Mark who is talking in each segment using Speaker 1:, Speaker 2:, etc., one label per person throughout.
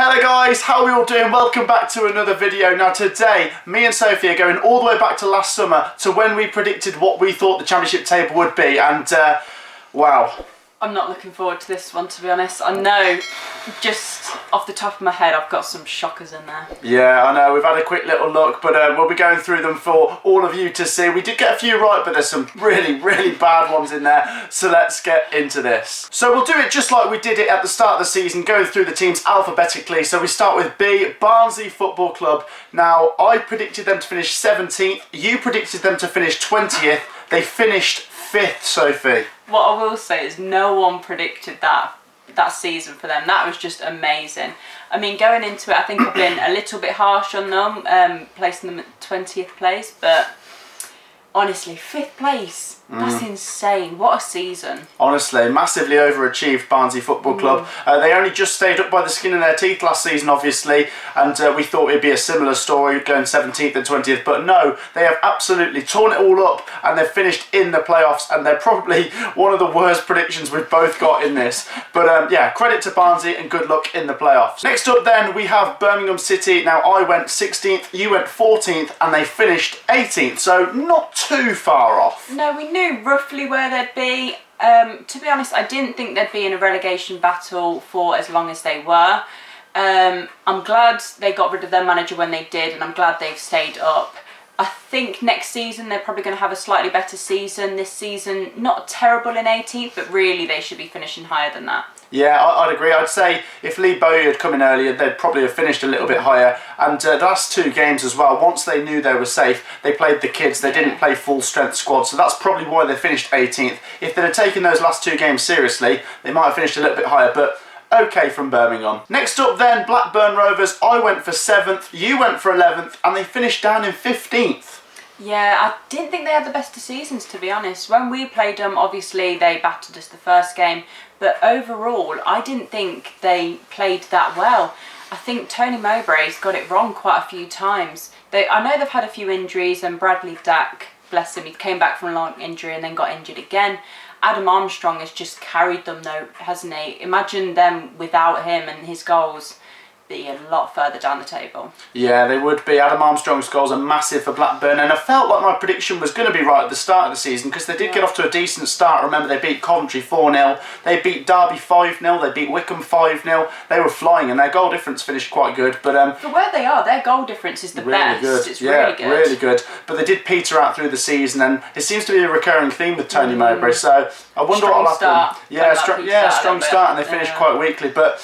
Speaker 1: Hello guys, how are we all doing? Welcome back to another video. Now today, me and Sophie are going all the way back to last summer to when we predicted what we thought the championship table would be, and wow.
Speaker 2: I'm not looking forward to this one, to be honest. I know, just off the top of my head, I've got some shockers in there.
Speaker 1: Yeah, I know, we've had a quick little look, but we'll be going through them for all of you to see. We did get a few right, but there's some really bad ones in there, so let's get into this. So we'll do it just like we did it at the start of the season, going through the teams alphabetically. So we start with B, Barnsley Football Club. Now, I predicted them to finish 17th, you predicted them to finish 20th, they finished 5th, Sophie.
Speaker 2: What I will say is no one predicted that season for them. That was just amazing. I mean, going into it, I think I've been a little bit harsh on them, placing them at 20th place, but honestly, 5th place, that's insane. What a season.
Speaker 1: Honestly, massively overachieved Barnsley Football Club. They only just stayed up by the skin of their teeth last season, obviously, and we thought it'd be a similar story, going 17th and 20th, but no, they have absolutely torn it all up, and they've finished in the playoffs, and they're probably one of the worst predictions we've both got in this. But yeah, credit to Barnsley and good luck in the playoffs. Next up then, we have Birmingham City. Now, I went 16th, you went 14th, and they finished 18th, so not too far off.
Speaker 2: No, we knew roughly where they'd be. To be honest, I didn't think they'd be in a relegation battle for as long as they were. I'm glad they got rid of their manager when they did, and I'm glad they've stayed up. I think next season they're probably going to have a slightly better season. This season, not terrible in 18th, but really they should be finishing higher than that.
Speaker 1: Yeah, I'd agree. I'd say if Lee Bowyer had come in earlier, they'd probably have finished a little bit higher. And the last two games as well, once they knew they were safe, they played the kids. They didn't play full strength squad, so that's probably why they finished 18th. If they'd have taken those last two games seriously, they might have finished a little bit higher, but okay from Birmingham. Next up then, Blackburn Rovers. I went for 7th, you went for 11th, and they finished down in 15th.
Speaker 2: Yeah, I didn't think they had the best of seasons, to be honest. When we played them, obviously they battered us the first game, but overall, I didn't think they played that well. I think Tony Mowbray's got it wrong quite a few times. I know they've had a few injuries, and Bradley Dack, bless him, he came back from a long injury and then got injured again. Adam Armstrong has just carried them though, hasn't he? Imagine them without him, and his goals be a lot further down the table.
Speaker 1: Yeah, they would be. Adam Armstrong's goals are massive for Blackburn, and I felt like my prediction was going to be right at the start of the season, because they did get off to a decent start. Remember, they beat Coventry 4-0, they beat Derby 5-0, they beat Wycombe 5-0. They were flying, and their goal difference finished quite good. But
Speaker 2: for where they are, their goal difference is the
Speaker 1: really
Speaker 2: best.
Speaker 1: Good.
Speaker 2: It's
Speaker 1: really
Speaker 2: good.
Speaker 1: Good. But they did peter out through the season, and it seems to be a recurring theme with Tony Mowbray. So I wonder what will happen. Yeah, strong start, and they finished quite weakly, but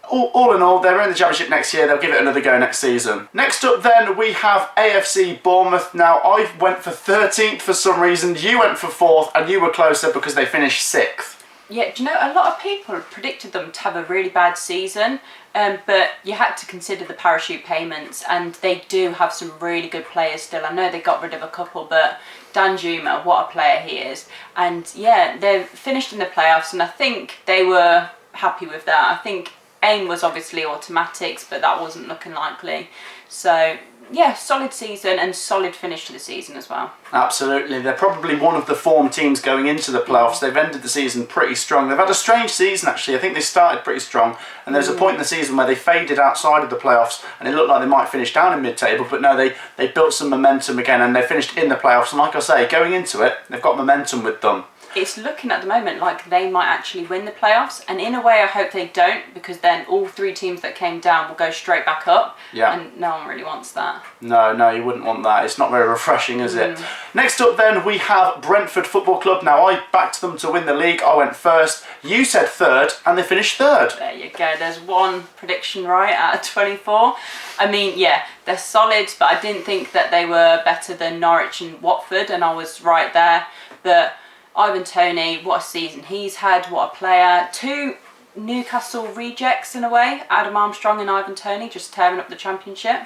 Speaker 1: all in all, they're in the championship next year. They'll give it another go next season. Next up then, we have AFC Bournemouth. Now, I went for 13th for some reason, you went for 4th, and you were closer because they finished 6th.
Speaker 2: Yeah, do you know, a lot of people predicted them to have a really bad season, but you had to consider the parachute payments, and they do have some really good players still. I know they got rid of a couple, but Dan Juma, what a player he is. And yeah, they finished in the playoffs, and I think they were happy with that. I think aim was obviously automatics, but that wasn't looking likely. So yeah, solid season and solid finish to the season as well.
Speaker 1: Absolutely. They're probably one of the form teams going into the playoffs. They've ended the season pretty strong. They've had a strange season, actually. I think they started pretty strong, and there's a point in the season where they faded outside of the playoffs, and it looked like they might finish down in mid-table, but no, they built some momentum again, and they finished in the playoffs. And like I say, going into it, they've got momentum with them.
Speaker 2: It's looking at the moment like they might actually win the playoffs, and in a way I hope they don't, because then all three teams that came down will go straight back up, and no one really wants that. No,
Speaker 1: you wouldn't want that. It's not very refreshing, is it? Next up then, we have Brentford Football Club. Now, I backed them to win the league. I went first, you said 3rd, and they finished 3rd.
Speaker 2: There you go, there's one prediction right out of 24. I mean, yeah, they're solid, but I didn't think that they were better than Norwich and Watford, and I was right there. But Ivan Toney, what a season he's had, what a player. Two Newcastle rejects in a way, Adam Armstrong and Ivan Toney, just tearing up the championship.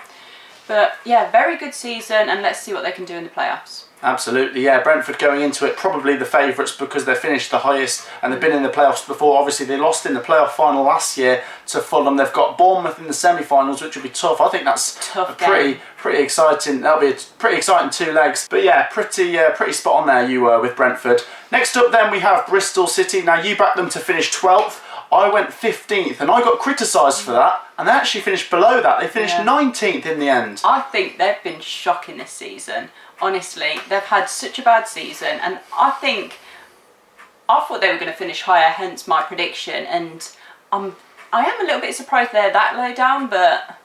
Speaker 2: But yeah, very good season, and let's see what they can do in the playoffs.
Speaker 1: Absolutely, yeah. Brentford going into it probably the favourites because they finished the highest and they've been in the playoffs before. Obviously, they lost in the playoff final last year to Fulham. They've got Bournemouth in the semi-finals, which will be tough. I think that's pretty exciting. That'll be a pretty exciting 2 legs. But yeah, pretty spot on there you were with Brentford. Next up then, we have Bristol City. Now, you backed them to finish 12th. I went 15th, and I got criticised for that, and they actually finished below that. They finished 19th in the end.
Speaker 2: I think they've been shocking this season. Honestly, they've had such a bad season, and I thought they were going to finish higher, hence my prediction, and I am a little bit surprised they're that low down, but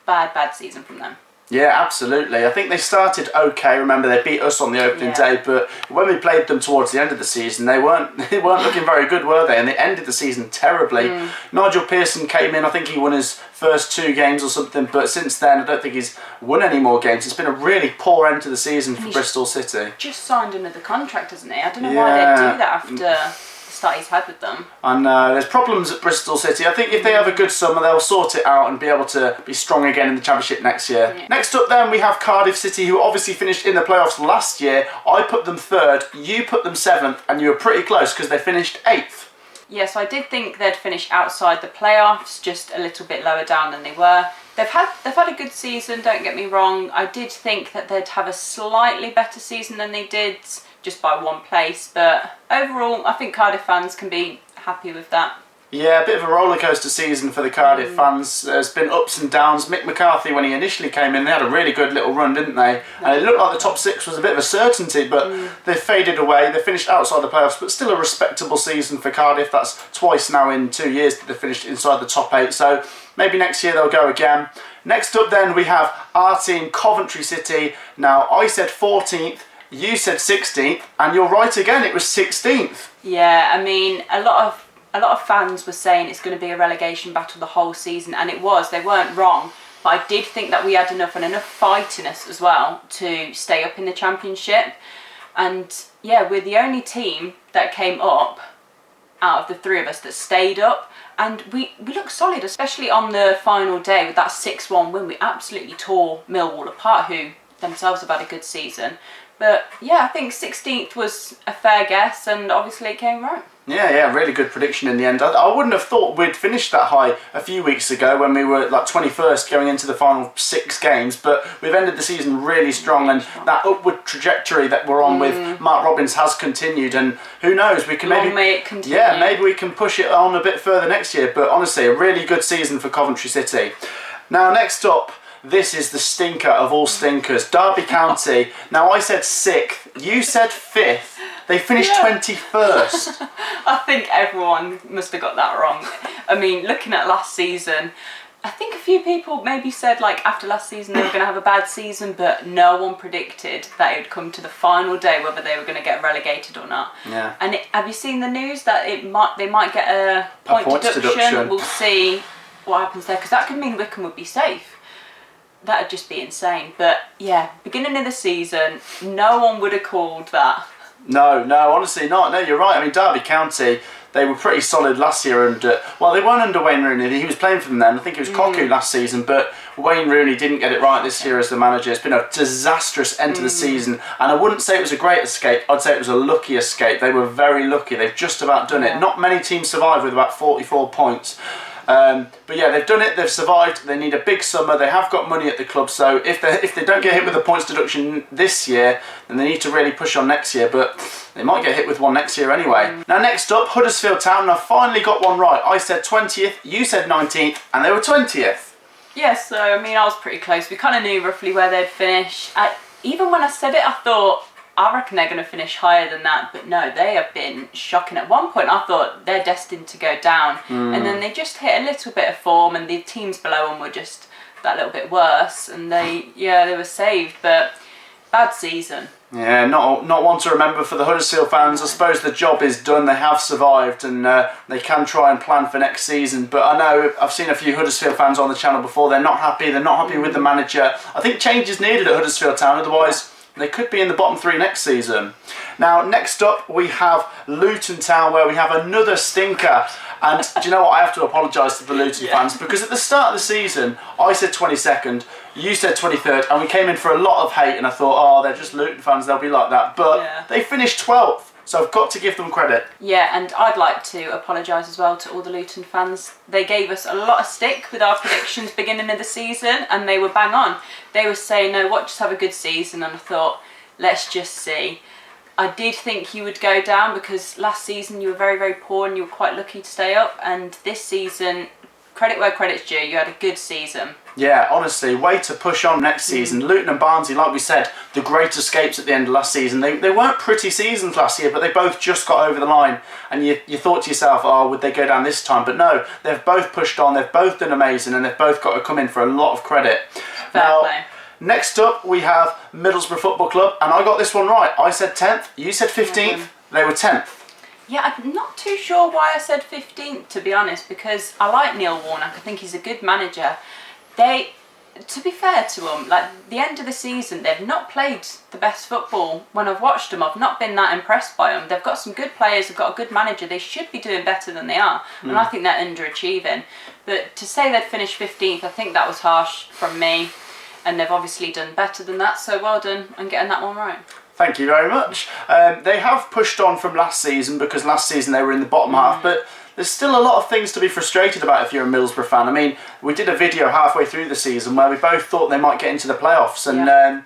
Speaker 2: bad season from them.
Speaker 1: Yeah, absolutely. I think they started okay. Remember, they beat us on the opening day, but when we played them towards the end of the season, they weren't looking very good, were they? And they ended the season terribly. Nigel Pearson came in. I think he won his first 2 games or something, but since then, I don't think he's won any more games. It's been a really poor end to the season for Bristol City.
Speaker 2: Just signed another contract, hasn't he? I don't know why they'd do that after the start he's had with them.
Speaker 1: I know, there's problems at Bristol City. I think if they have a good summer, they'll sort it out and be able to be strong again in the Championship next year. Yeah. Next up then, we have Cardiff City, who obviously finished in the playoffs last year. I put them 3rd, you put them 7th, and you were pretty close because they finished 8th.
Speaker 2: Yes, I did think they'd finish outside the playoffs, just a little bit lower down than they were. They've had a good season, don't get me wrong. I did think that they'd have a slightly better season than they did, just by 1 place, but overall I think Cardiff fans can be happy with that.
Speaker 1: Yeah, a bit of a rollercoaster season for the Cardiff fans. There's been ups and downs. Mick McCarthy, when he initially came in, they had a really good little run, didn't they? And it looked like the top 6 was a bit of a certainty, but they faded away. They finished outside the playoffs, but still a respectable season for Cardiff. That's twice now in 2 years that they finished inside the top 8, so maybe next year they'll go again. Next up then, we have our team, Coventry City. Now, I said 14th, you said 16th, and you're right again, it was 16th.
Speaker 2: Yeah, I mean, a lot of fans were saying it's going to be a relegation battle the whole season, and it was. They weren't wrong, but I did think that we had enough fight in us as well to stay up in the Championship. And yeah, we're the only team that came up out of the 3 of us that stayed up, and we looked solid, especially on the final day with that 6-1 win. We absolutely tore Millwall apart, who themselves have had a good season. But yeah, I think 16th was a fair guess, and obviously it came right.
Speaker 1: Yeah, really good prediction in the end. I wouldn't have thought we'd finished that high a few weeks ago when we were like 21st going into the final 6 games, but we've ended the season really strong, and that upward trajectory that we're on with Mark Robins has continued, and who knows, we can
Speaker 2: may it continue.
Speaker 1: Yeah, maybe we can push it on a bit further next year, but honestly, a really good season for Coventry City. Now, next up, this is the stinker of all stinkers, Derby County. Now, I said 6th, you said 5th. They finished 21st.
Speaker 2: I think everyone must have got that wrong. I mean, looking at last season, I think a few people maybe said like after last season they were going to have a bad season, but no one predicted that it would come to the final day whether they were going to get relegated or not.
Speaker 1: Yeah.
Speaker 2: And have you seen the news that they might get a point deduction? We'll see what happens there, because that could mean Wycombe would be safe. That'd just be insane. But yeah, beginning of the season, no one would have called that.
Speaker 1: No, honestly not. No, you're right. I mean, Derby County, they were pretty solid last year, and well, they weren't under Wayne Rooney. He was playing for them then. I think it was Cocu last season, but Wayne Rooney didn't get it right this year as the manager. It's been a disastrous end to the season, and I wouldn't say it was a great escape. I'd say it was a lucky escape. They were very lucky. They've just about done it. Not many teams survive with about 44 points. But yeah, they've done it, they've survived, they need a big summer, they have got money at the club, so if they don't get hit with a points deduction this year, then they need to really push on next year, but they might get hit with one next year anyway. Now next up, Huddersfield Town, and I finally got one right. I said 20th, you said 19th, and they were 20th.
Speaker 2: Yeah, so I mean, I was pretty close. We kind of knew roughly where they'd finish. Even when I said it, I thought, I reckon they're going to finish higher than that, but no, they have been shocking. At one point I thought they're destined to go down, and then they just hit a little bit of form, and the teams below them were just that little bit worse, and they were saved, but bad season.
Speaker 1: Yeah, not one to remember for the Huddersfield fans. I suppose the job is done, they have survived, and they can try and plan for next season, but I know I've seen a few Huddersfield fans on the channel before. They're not happy with the manager. I think change is needed at Huddersfield Town, otherwise they could be in the bottom 3 next season. Now, next up, we have Luton Town, where we have another stinker. And do you know what? I have to apologise to the Luton fans, because at the start of the season, I said 22nd, you said 23rd, and we came in for a lot of hate, and I thought, oh, they're just Luton fans, they'll be like that. But they finished 12th. So I've got to give them credit. Yeah,
Speaker 2: and I'd like to apologise as well to all the Luton fans. They gave us a lot of stick with our predictions beginning of the season, and they were bang on. They were saying, no, just have a good season, and I thought, let's just see. I did think you would go down because last season you were very, very poor and you were quite lucky to stay up. And this season, credit where credit's due, you had a good season.
Speaker 1: Yeah, honestly, way to push on next season. Luton and Barnsley, like we said, the great escapes at the end of last season. They weren't pretty seasons last year, but they both just got over the line. And you thought to yourself, oh, would they go down this time? But no, they've both pushed on, they've both done amazing, and they've both got to come in for a lot of credit.
Speaker 2: Fair play.
Speaker 1: Next up, we have Middlesbrough Football Club, and I got this one right. I said 10th, you said 15th, they were 10th.
Speaker 2: Yeah, I'm not too sure why I said 15th, to be honest, because I like Neil Warnock. I think he's a good manager. To be fair to them, like the end of the season, they've not played the best football. When I've watched them, I've not been that impressed by them. They've got some good players, they've got a good manager. They should be doing better than they are, and I think they're underachieving. But to say they'd finished 15th, I think that was harsh from me, and they've obviously done better than that. So well done on getting that one right.
Speaker 1: Thank you very much. They have pushed on from last season because last season they were in the bottom half, but there's still a lot of things to be frustrated about if you're a Middlesbrough fan. I mean, we did a video halfway through the season where we both thought they might get into the playoffs, and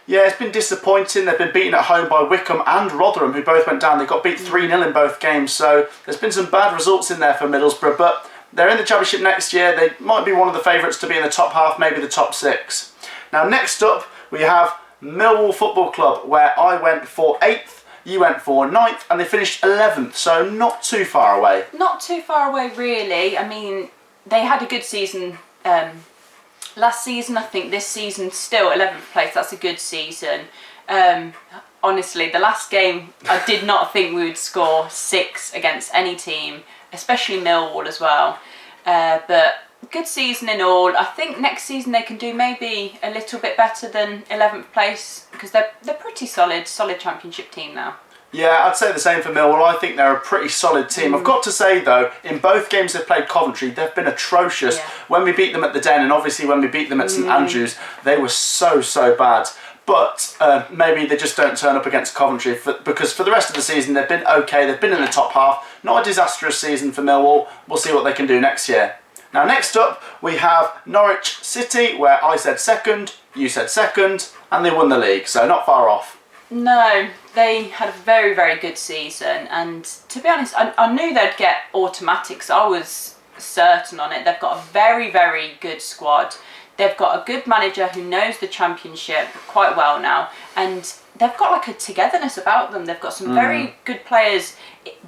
Speaker 1: yeah, it's been disappointing. They've been beaten at home by Wycombe and Rotherham, who both went down. They got beat 3-0 in both games, so there's been some bad results in there for Middlesbrough, but they're in the Championship next year. They might be one of the favourites to be in the top half, maybe the top 6. Now, next up, we have Millwall Football Club, where I went for 8th, you went for 9th, and they finished 11th, so not too far away. Not
Speaker 2: too far away, really. I mean, they had a good season last season. I think this season, still 11th place, that's a good season. Honestly, the last game, I did not think we would score 6 against any team, especially Millwall as well. But good season in all. I think next season they can do maybe a little bit better than 11th place because they're pretty solid Championship team now.
Speaker 1: Yeah, I'd say the same for Millwall. I think they're a pretty solid team. I've got to say though, in both games they've played Coventry, they've been atrocious. Yeah. When we beat them at the Den and obviously when we beat them at St Andrews, they were so bad. But maybe they just don't turn up against Coventry because for the rest of the season they've been okay. They've been in the top half. Not a disastrous season for Millwall. We'll see what they can do next year. Now next up we have Norwich City, where I said 2nd, you said 2nd, and they won the league, so not far off.
Speaker 2: No, they had a very good season, and to be honest, I knew they'd get automatics. I was certain on it. They've got a very good squad. They've got a good manager who knows the Championship quite well now, and they've got like a togetherness about them. They've got some very good players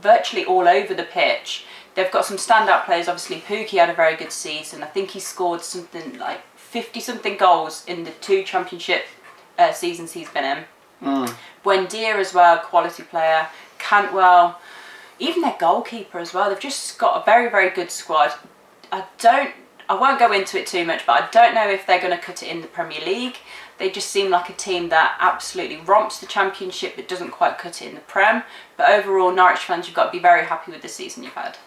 Speaker 2: virtually all over the pitch. They've got some standout players. Obviously, Pookie had a very good season. I think he scored something like 50-something goals in the 2 Championship seasons he's been in. Buendia as well, quality player. Cantwell, even their goalkeeper as well. They've just got a very good squad. I won't go into it too much, but I don't know if they're going to cut it in the Premier League. They just seem like a team that absolutely romps the Championship but doesn't quite cut it in the Prem. But overall, Norwich fans, you've got to be very happy with the season you've had.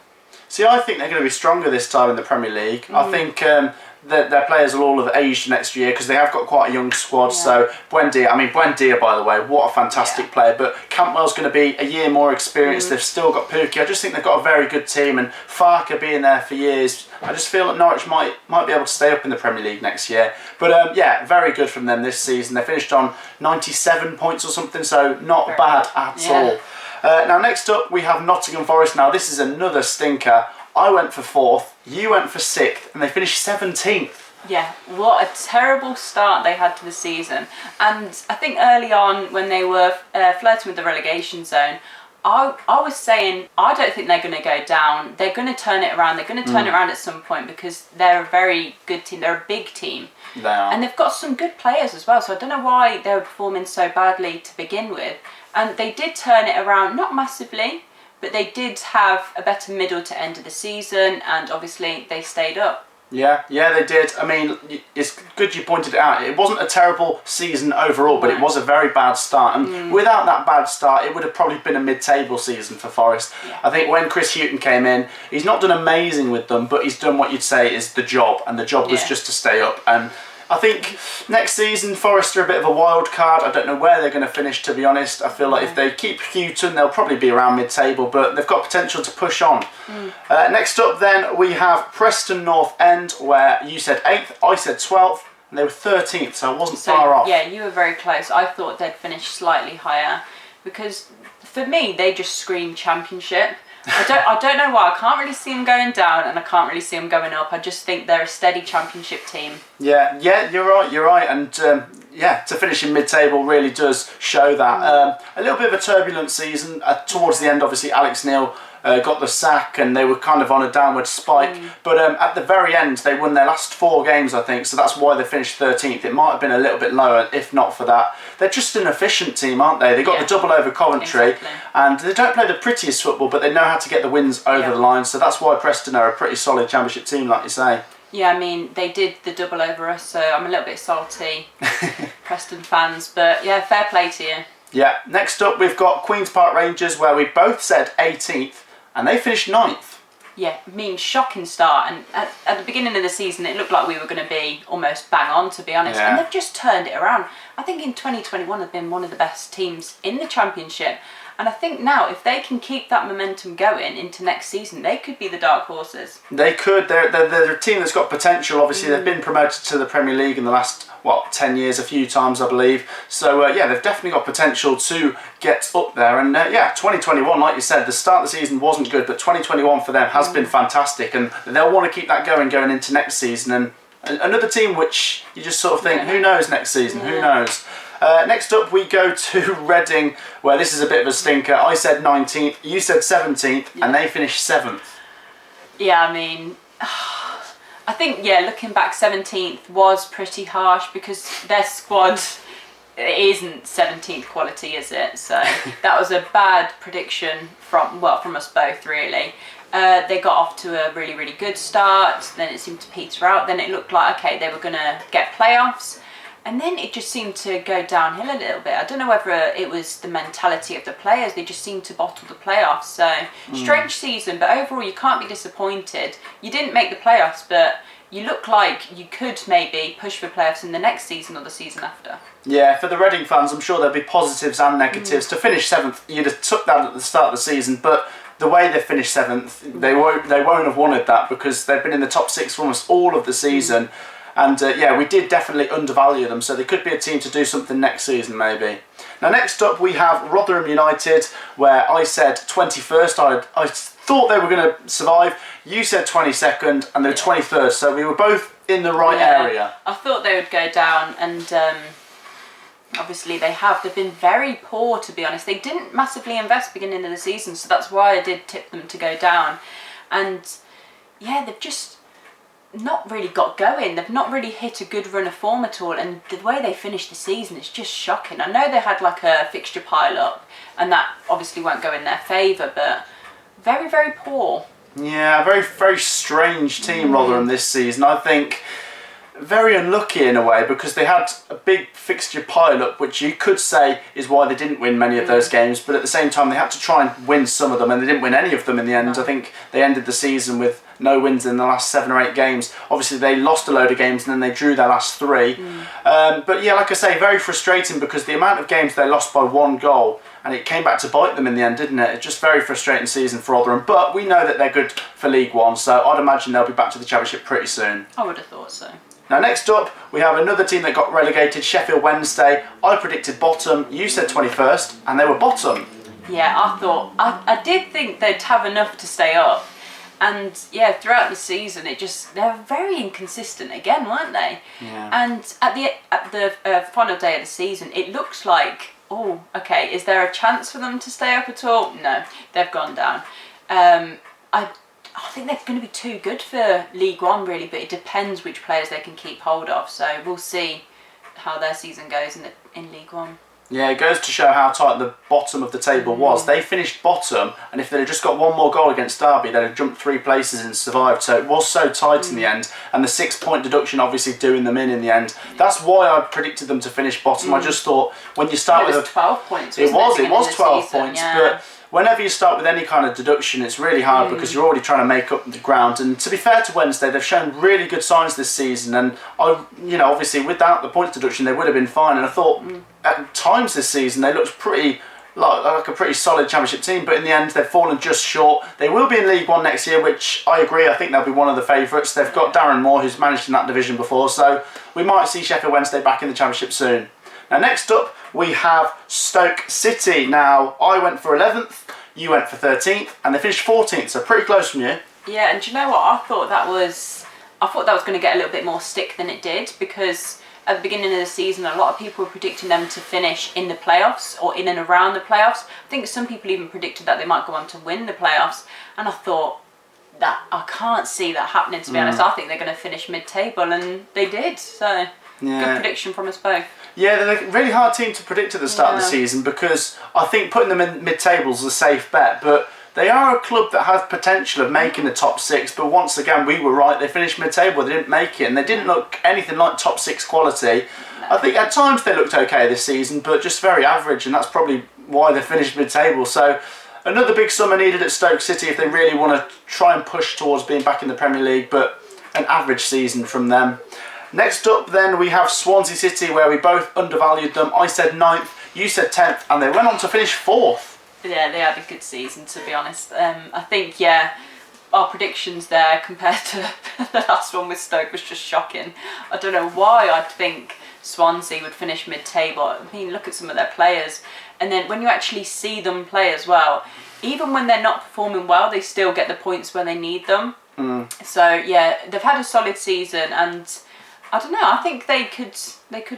Speaker 1: See, I think they're going to be stronger this time in the Premier League. I think their players will all have aged next year because they have got quite a young squad. So Buendia, by the way, what a fantastic player. But Cantwell's going to be a year more experienced. They've still got Pookie. I just think they've got a very good team, and Farker being there for years, I just feel that Norwich might be able to stay up in the Premier League next year. But yeah, very good from them this season. They finished on 97 points or something, so not bad at all. Now next up we have Nottingham Forest. Now this is another stinker. I went for 4th, you went for 6th, and they finished 17th.
Speaker 2: Yeah, what a terrible start they had to the season. And I think early on when they were flirting with the relegation zone, I was saying, I don't think they're going to go down. They're going to turn it around. They're going to turn it around at some point because they're a very good team. They're a big team.
Speaker 1: They are.
Speaker 2: And they've got some good players as well. So I don't know why they were performing so badly to begin with. And they did turn it around, not massively, but they did have a better middle to end of the season. And obviously they stayed up. Yeah,
Speaker 1: they did. I mean, it's good you pointed it out. It wasn't a terrible season overall, but it was a very bad start. And without that bad start, it would have probably been a mid-table season for Forest. Yeah. I think when Chris Hughton came in, he's not done amazing with them, but he's done what you'd say is the job. And the job was just to stay up. And I think next season, Forest are a bit of a wild card. I don't know where they're going to finish, to be honest. I feel like if they keep Hughton, they'll probably be around mid-table, but they've got potential to push on. Next up then, we have Preston North End, where you said 8th, I said 12th, and they were 13th, so I wasn't far off.
Speaker 2: Yeah, you were very close. I thought they'd finish slightly higher. because for me they just scream Championship. I don't know why. I can't really see them going down and I can't really see them going up. I just think they're a steady Championship team.
Speaker 1: Yeah, you're right. And to finish in mid-table really does show that. A little bit of a turbulent season. Towards the end, obviously, Alex Neil got the sack and they were kind of on a downward spike. But at the very end, they won their last 4 games, I think, so that's why they finished 13th. It might have been a little bit lower if not for that. They're just an efficient team, aren't they? They got the double over Coventry, and they don't play the prettiest football, but they know how to get the wins over the line, so that's why Preston are a pretty solid Championship team, like you say.
Speaker 2: Yeah, I mean, they did the double over us, so I'm a little bit salty, Preston fans, but yeah, fair play to you.
Speaker 1: Yeah, next up we've got Queen's Park Rangers, where we both said 18th, and they finished 9th.
Speaker 2: Yeah, I mean, shocking start, and at the beginning of the season it looked like we were going to be almost bang on, to be honest, and they've just turned it around. I think in 2021 they've been one of the best teams in the Championship, and I think now if they can keep that momentum going into next season, they could be the dark horses.
Speaker 1: They could. They're a team that's got potential. Obviously they've been promoted to the Premier League in the last 10 years, a few times I believe, so they've definitely got potential to get up there. And 2021, like you said, the start of the season wasn't good, but 2021 for them has been fantastic, and they'll want to keep that going into next season. And another team which you just sort of think, who knows next season, who knows. Next up we go to Reading, where this is a bit of a stinker. I said 19th, you said 17th, and they finished 7th.
Speaker 2: Yeah, I mean, I think, looking back, 17th was pretty harsh because their squad isn't 17th quality, is it? So that was a bad prediction from us both, really. They got off to a really, really good start, then it seemed to peter out, then it looked like, okay, they were going to get playoffs, and then it just seemed to go downhill a little bit. I don't know whether it was the mentality of the players, they just seemed to bottle the playoffs. So, strange season, but overall you can't be disappointed. You didn't make the playoffs, but you look like you could maybe push for playoffs in the next season or the season after. Yeah,
Speaker 1: for the Reading fans, I'm sure there'll be positives and negatives. To finish 7th, you'd have took that at the start of the season, but the way they finished 7th, they won't have wanted that because they've been in the top 6 for almost all of the season. And we did definitely undervalue them, so they could be a team to do something next season maybe. Now next up we have Rotherham United, where I said 21st. I thought they were going to survive. You said 22nd, and they were 23rd, so we were both in the right area.
Speaker 2: I thought they would go down, and obviously they've been very poor, to be honest. They didn't massively invest beginning of the season, so that's why I did tip them to go down. And they've just not really got going. They've not really hit a good run of form at all, and the way they finished the season is just shocking. I know they had like a fixture pile up, and that obviously won't go in their favour, but very, very poor.
Speaker 1: Yeah, very, very strange team, Rotherham, this season. I think very unlucky in a way, because they had a big fixture pile-up, which you could say is why they didn't win many of those games, but at the same time they had to try and win some of them, and they didn't win any of them in the end. I think they ended the season with no wins in the last 7 or 8 games. Obviously they lost a load of games and then they drew their last 3. But yeah, like I say, very frustrating because the amount of games they lost by 1 goal, and it came back to bite them in the end, didn't it? It's just very frustrating season for Rotherham, but we know that they're good for League One, so I'd imagine they'll be back to the Championship pretty soon.
Speaker 2: I would have thought so.
Speaker 1: Now next up, we have another team that got relegated, Sheffield Wednesday. I predicted bottom, you said 21st, and they were bottom.
Speaker 2: Yeah, I did think they'd have enough to stay up. And throughout the season, they were very inconsistent again, weren't they? Yeah. And at the final day of the season, it looks like, oh, okay, is there a chance for them to stay up at all? No, they've gone down. I think they're going to be too good for League One, really, but it depends which players they can keep hold of. So we'll see how their season goes in League One.
Speaker 1: Yeah, it goes to show how tight the bottom of the table was. They finished bottom, and if they'd have just got 1 more goal against Derby, they'd have jumped 3 places and survived. So it was so tight in the end, and the 6-point deduction obviously doing them in the end. That's why I predicted them to finish bottom. I just thought when you start with
Speaker 2: 12 points.
Speaker 1: It was 12 points, but whenever you start with any kind of deduction, it's really hard because you're already trying to make up the ground. And to be fair to Wednesday, they've shown really good signs this season. And obviously without the points deduction, they would have been fine. And I thought at times this season they looked pretty like a pretty solid Championship team. But in the end, they've fallen just short. They will be in League One next year, which I agree. I think they'll be one of the favourites. They've got Darren Moore, who's managed in that division before, so we might see Sheffield Wednesday back in the Championship soon. Now next up we have Stoke City. Now I went for 11th, you went for 13th, and they finished 14th, so pretty close from you.
Speaker 2: Yeah, and do you know what? I thought that was going to get a little bit more stick than it did, because at the beginning of the season, a lot of people were predicting them to finish in the playoffs or in and around the playoffs. I think some people even predicted that they might go on to win the playoffs, and I thought that I can't see that happening, to be honest. I think they're going to finish mid-table, and they did. So good prediction from us both.
Speaker 1: Yeah, they're a really hard team to predict at the start of the season, because I think putting them in mid-table is a safe bet, but they are a club that has potential of making the top 6, but once again, we were right. They finished mid-table, they didn't make it, and they didn't look anything like top 6 quality. No. I think at times they looked okay this season, but just very average, and that's probably why they finished mid-table. So another big summer needed at Stoke City if they really want to try and push towards being back in the Premier League, but an average season from them. Next up then we have Swansea City, where we both undervalued them. I said 9th, you said 10th, and they went on to finish 4th.
Speaker 2: Yeah, they had a good season, to be honest. I think, our predictions there compared to the last one with Stoke was just shocking. I don't know why I'd think Swansea would finish mid-table. I mean, look at some of their players. And then when you actually see them play as well, even when they're not performing well, they still get the points when they need them. So, yeah, they've had a solid season, and I don't know, I think they could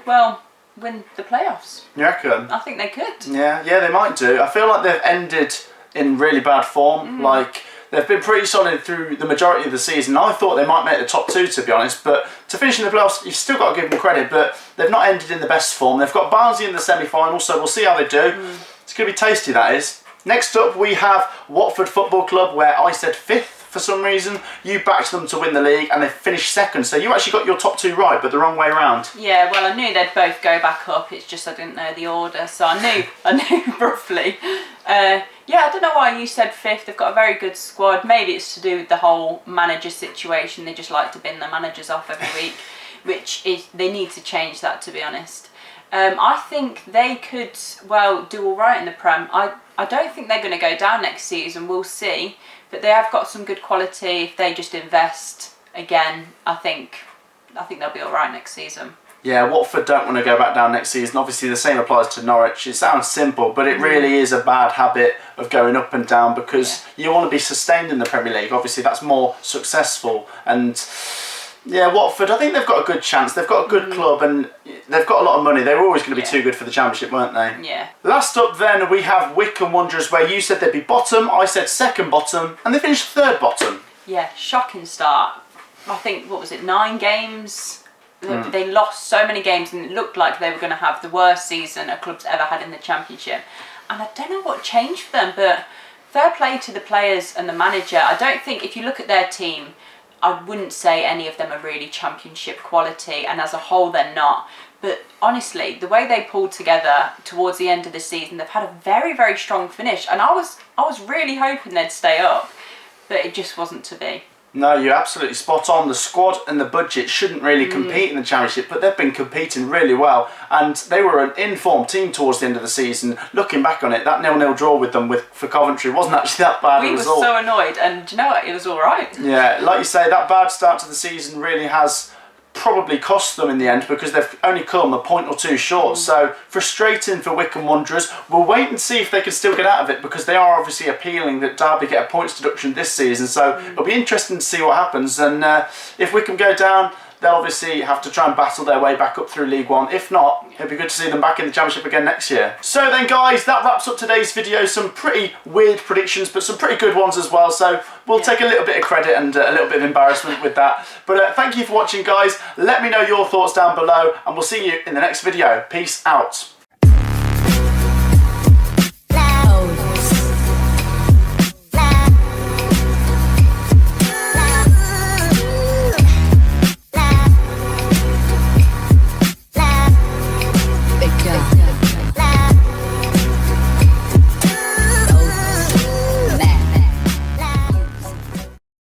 Speaker 2: well win the playoffs.
Speaker 1: You reckon?
Speaker 2: I think they could.
Speaker 1: Yeah, they might do. I feel like they've ended in really bad form. Like, they've been pretty solid through the majority of the season. I thought they might make the top 2, to be honest, but to finish in the playoffs, you've still got to give them credit, but they've not ended in the best form. They've got Barnsley in the semi-final, so we'll see how they do. It's going to be tasty, that is. Next up, we have Watford Football Club, where I said 5th. For some reason, you backed them to win the league, and they finished 2nd. So you actually got your top 2 right, but the wrong way around.
Speaker 2: Yeah, well, I knew they'd both go back up. It's just I didn't know the order, so I knew roughly. I don't know why you said 5th. They've got a very good squad. Maybe it's to do with the whole manager situation. They just like to bin their managers off every week, which they need to change that, to be honest. I think they could do all right in the Prem. I don't think they're going to go down next season. We'll see. But they have got some good quality. If they just invest again, I think they'll be all right next season. Yeah,
Speaker 1: Watford don't want to go back down next season. Obviously, the same applies to Norwich. It sounds simple, but it really is a bad habit of going up and down, because you want to be sustained in the Premier League. Obviously, that's more successful. And yeah, Watford, I think they've got a good chance. They've got a good club, and they've got a lot of money. They were always going to be too good for the Championship, weren't they?
Speaker 2: Yeah.
Speaker 1: Last up then, we have Wycombe Wanderers, where you said they'd be bottom, I said 2nd bottom, and they finished 3rd bottom.
Speaker 2: Yeah, shocking start. I think, 9 games? They lost so many games, and it looked like they were going to have the worst season a club's ever had in the Championship. And I don't know what changed for them, but fair play to the players and the manager. I don't think, if you look at their team, I wouldn't say any of them are really Championship quality, and as a whole they're not. But honestly, the way they pulled together towards the end of the season, they've had a very, very strong finish, and I was really hoping they'd stay up, but it just wasn't to be.
Speaker 1: No, you're absolutely spot on. The squad and the budget shouldn't really compete in the Championship, but they've been competing really well, and they were an informed team towards the end of the season. Looking back on it, that 0-0 draw with them for Coventry wasn't actually that bad a result.
Speaker 2: We were so annoyed, and do you know what? It was all right.
Speaker 1: Yeah, like you say, that bad start to the season really has probably cost them in the end, because they've only come a point or 2 short. So frustrating for Wycombe Wanderers. We'll wait and see if they can still get out of it, because they are obviously appealing that Derby get a points deduction this season. So it'll be interesting to see what happens. And if Wycombe go down, they'll obviously have to try and battle their way back up through League One. If not, it'll be good to see them back in the Championship again next year. So then guys, that wraps up today's video. Some pretty weird predictions, but some pretty good ones as well. So we'll take a little bit of credit and a little bit of embarrassment with that. But thank you for watching, guys. Let me know your thoughts down below, and we'll see you in the next video. Peace out.